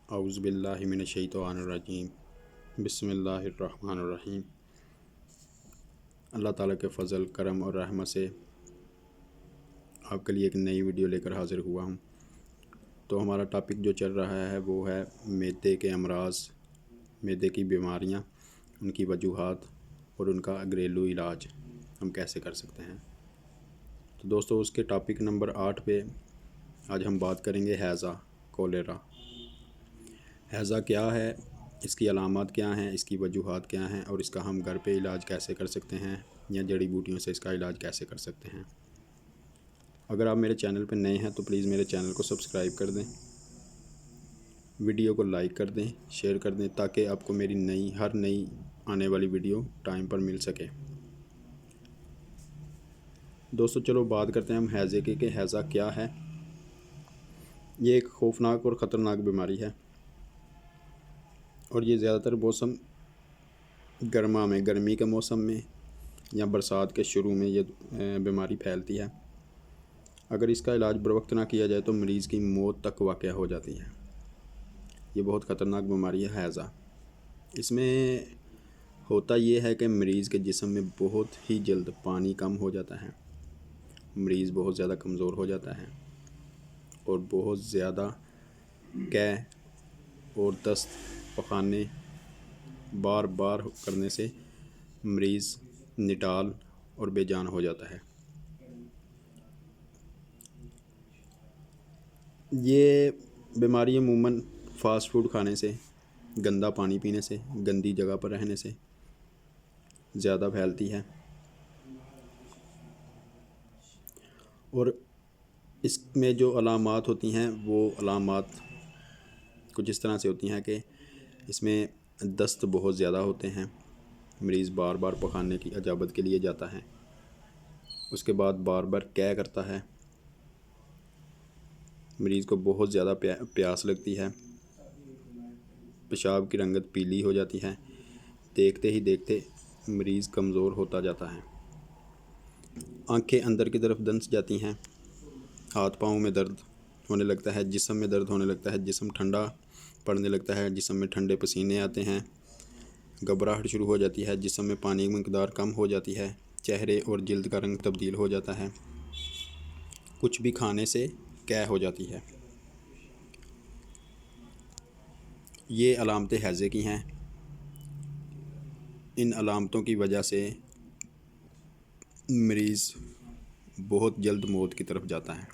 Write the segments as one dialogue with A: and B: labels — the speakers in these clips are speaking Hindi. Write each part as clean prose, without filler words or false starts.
A: औज़ुबिल्लाहिमिनश्शैतानिर्रजीम बिस्मिल्लाहिर्रहमानिर्रहीम। अल्लाह ताला के फ़ज़ल करम और रहमत से आपके लिए एक नई वीडियो लेकर हाज़िर हुआ हूँ। तो हमारा टॉपिक जो चल रहा है वो है मैदे के अमराज़, मैदे की बीमारियाँ, उनकी वजूहात और उनका घरेलू इलाज हम कैसे कर सकते हैं। तो दोस्तों, उसके टॉपिक नंबर 8 पे आज हम बात करेंगे हैज़ा, कोलेरा। हैज़ा क्या है, इसकी अलामात क्या हैं, इसकी वजूहात क्या हैं और इसका हम घर पे इलाज कैसे कर सकते हैं या जड़ी बूटियों से इसका इलाज कैसे कर सकते हैं। अगर आप मेरे चैनल पर नए हैं तो प्लीज़ मेरे चैनल को सब्सक्राइब कर दें, वीडियो को लाइक कर दें, शेयर कर दें, ताकि आपको मेरी हर नई आने वाली वीडियो टाइम पर मिल सके। दोस्तों चलो बात करते हैं हम हैज़े की कि हैज़ा क्या है। ये एक खौफनाक और ख़तरनाक बीमारी है और ये ज़्यादातर मौसम गर्मी के मौसम में या बरसात के शुरू में ये बीमारी फैलती है। अगर इसका इलाज बरवक्त ना किया जाए तो मरीज़ की मौत तक वाक़या हो जाती है। ये बहुत ख़तरनाक बीमारी है हैज़ा। इसमें होता ये है कि मरीज़ के जिस्म में बहुत ही जल्द पानी कम हो जाता है, मरीज़ बहुत ज़्यादा कमज़ोर हो जाता है और बहुत ज़्यादा कै और दस्त, पखाने बार बार करने से मरीज़ निटाल और बेजान हो जाता है। ये बीमारी अमूमन फ़ास्ट फूड खाने से, गंदा पानी पीने से, गंदी जगह पर रहने से ज़्यादा फैलती है और इसमें जो अलामात होती हैं वो अलामात कुछ इस तरह से होती हैं कि इसमें दस्त बहुत ज़्यादा होते हैं, मरीज़ बार बार पखाने की अजाबत के लिए जाता है, उसके बाद बार बार कै करता है, मरीज़ को बहुत ज़्यादा प्यास लगती है, पेशाब की रंगत पीली हो जाती है, देखते ही देखते मरीज़ कमज़ोर होता जाता है, आंखें अंदर की तरफ धंस जाती हैं, हाथ पाँव में दर्द होने लगता है, जिस्म में दर्द होने लगता है, जिस्म ठंडा पड़ने लगता है, जिस्म में ठंडे पसीने आते हैं, घबराहट शुरू हो जाती है, जिस्म में पानी की मकदार कम हो जाती है, चेहरे और जिल्द का रंग तब्दील हो जाता है, कुछ भी खाने से कै हो जाती है। ये अलामतें हैज़े की हैं। इन अलामतों की वजह से मरीज़ बहुत जल्द मौत की तरफ जाता है।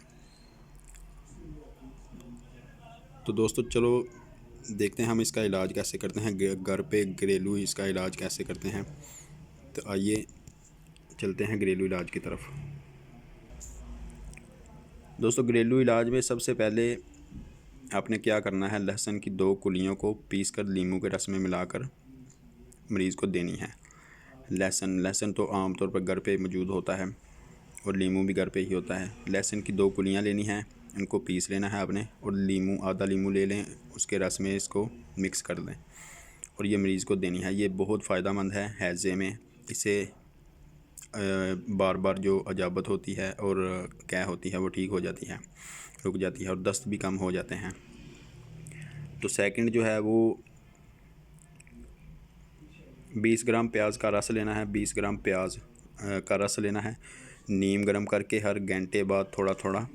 A: तो दोस्तों चलो देखते हैं हम इसका इलाज कैसे करते हैं, घर पे घरेलू इसका इलाज कैसे करते हैं। तो आइए चलते हैं घरेलू इलाज की तरफ। दोस्तों घरेलू इलाज में सबसे पहले आपने क्या करना है, लहसुन की 2 कुलियों को पीसकर नींबू के रस में मिलाकर मरीज़ को देनी है। लहसुन तो आमतौर पर घर पे मौजूद होता है और नींबू भी घर पे ही होता है। लहसुन की 2 कुलियाँ लेनी हैं, इनको पीस लेना है आपने और आधा नींबू ले लें, उसके रस में इसको मिक्स कर दें और ये मरीज़ को देनी है। ये बहुत फ़ायदेमंद है हैज़े में। इससे बार बार जो अजाबत होती है और कै होती है वो ठीक हो जाती है, रुक जाती है और दस्त भी कम हो जाते हैं। तो सेकंड जो है वो 20 ग्राम प्याज का रस लेना है, 20 ग्राम प्याज का रस लेना है, नीम गर्म करके हर घंटे बाद थोड़ा थोड़ा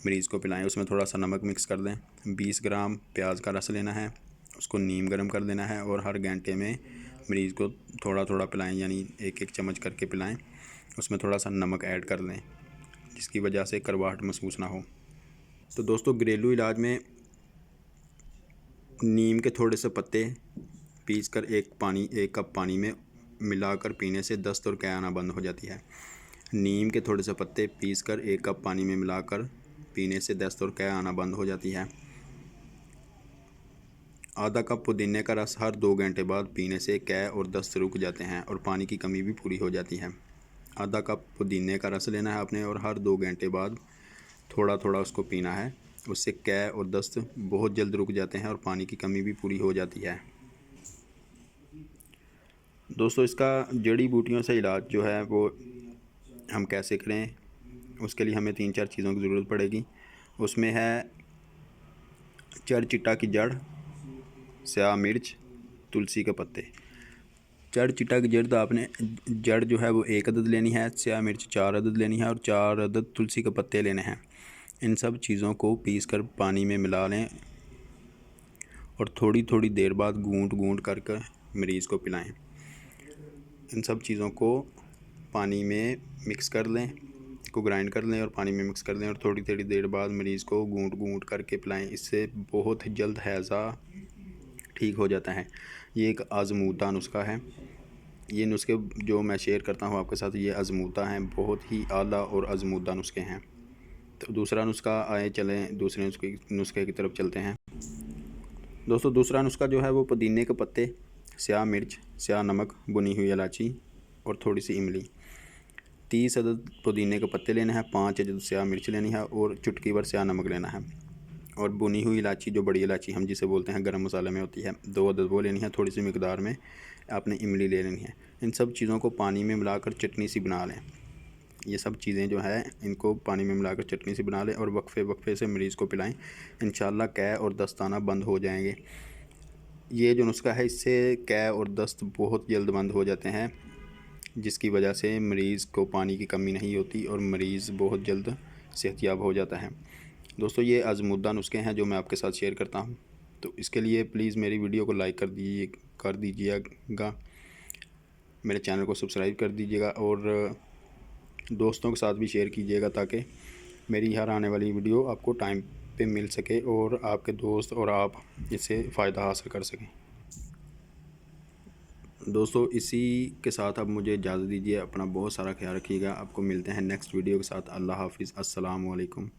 A: मरीज़ को पिलाएं, उसमें थोड़ा सा नमक मिक्स कर दें। 20 ग्राम प्याज का रस लेना है, उसको नीम गर्म कर देना है और हर घंटे में मरीज़ को थोड़ा थोड़ा पिलाएं, यानी एक एक चम्मच करके पिलाएं। उसमें थोड़ा सा नमक ऐड कर लें जिसकी वजह से कड़वाहट महसूस ना हो। तो दोस्तों घरेलू इलाज में नीम के थोड़े से पत्ते पीसकर एक कप पानी में मिलाकर पीने से दस्त और कै आना बंद हो जाती है। नीम के थोड़े से पत्ते पीसकर 1 कप पानी में मिलाकर पीने से दस्त और कै आना बंद हो जाती है। आधा कप पुदीने का रस हर 2 घंटे बाद पीने से कै और दस्त रुक जाते हैं और पानी की कमी भी पूरी हो जाती है। आधा कप पुदीने का रस लेना है आपने और हर 2 घंटे बाद थोड़ा थोड़ा उसको पीना है, उससे कै और दस्त बहुत जल्द रुक जाते हैं और पानी की कमी भी पूरी हो जाती है। दोस्तों इसका जड़ी बूटियों से इलाज जो है वो हम कैसे करें, उसके लिए हमें 3-4 चीज़ों की ज़रूरत पड़ेगी। उसमें है चरचिट्टा की जड़, स्याह मिर्च, तुलसी के पत्ते। जड़ चिटा की जड़ तो आपने जड़ जो है वो 1 अदद लेनी है, स्याह मिर्च 4 अदद लेनी है और 4 अदद तुलसी के पत्ते लेने हैं। इन सब चीज़ों को पीस कर पानी में मिला लें और थोड़ी थोड़ी देर बाद घूंट घूंट कर मरीज़ को पिलाएं। इन सब चीज़ों को पानी में मिक्स कर लें, को ग्राइंड कर लें और पानी में मिक्स कर लें और थोड़ी थोड़ी देर बाद मरीज़ को घूंट घूंट करके पिलाएं। इससे बहुत जल्द हैज़ा ठीक हो जाता है। ये एक आज़मूदा नुस्खा है। ये नुस्खे जो मैं शेयर करता हूँ आपके साथ, ये आज़मूदा हैं, बहुत ही आला और आज़मूदा नुस्खे हैं। तो दूसरा नुस्खा आए चलें दूसरे नुस्खे की तरफ चलते हैं। दोस्तों दूसरा नुस्खा जो है वो पुदीने के पत्ते, स्याह मिर्च, स्याह नमक, भुनी हुई इलायची और थोड़ी सी इमली। 30 अदद पुदीने के पत्ते लेने हैं, 5 अदद स्याह मिर्च लेनी है और चुटकी भर स्याह नमक लेना है। और भुनी हुई इलायची जो बड़ी इलायची हम जिसे बोलते हैं गरम मसाले में होती है, 2 अदद वो लेनी है। थोड़ी सी मिकदार में आपने इमली ले लेनी है। इन सब चीज़ों को पानी में मिलाकर चटनी सी बना लें। ये सब चीज़ें जो है इनको पानी में मिलाकर चटनी सी बना लें और वक्फे से मरीज़ को पिलाएं। इंशाल्लाह कै और दस्ताना बंद हो जाएंगे। ये जो नुस्खा है इससे कै और दस्त बहुत जल्द बंद हो जाते हैं, जिसकी वजह से मरीज़ को पानी की कमी नहीं होती और मरीज़ बहुत जल्द सेहतयाब हो जाता है। दोस्तों ये आज़मूदा नुस्खे हैं जो मैं आपके साथ शेयर करता हूँ। तो इसके लिए प्लीज़ मेरी वीडियो को लाइक कर दीजिएगा, मेरे चैनल को सब्सक्राइब कर दीजिएगा और दोस्तों के साथ भी शेयर कीजिएगा ताकि मेरी हर आने वाली वीडियो आपको टाइम पे मिल सके और आपके दोस्त और आप इससे फ़ायदा हासिल कर सकें। दोस्तों इसी के साथ अब मुझे इजाज़त दीजिए। अपना बहुत सारा ख्याल रखिएगा। आपको मिलते हैं नेक्स्ट वीडियो के साथ। अल्लाह हाफ़िज़। अस्सलाम वालेकुम।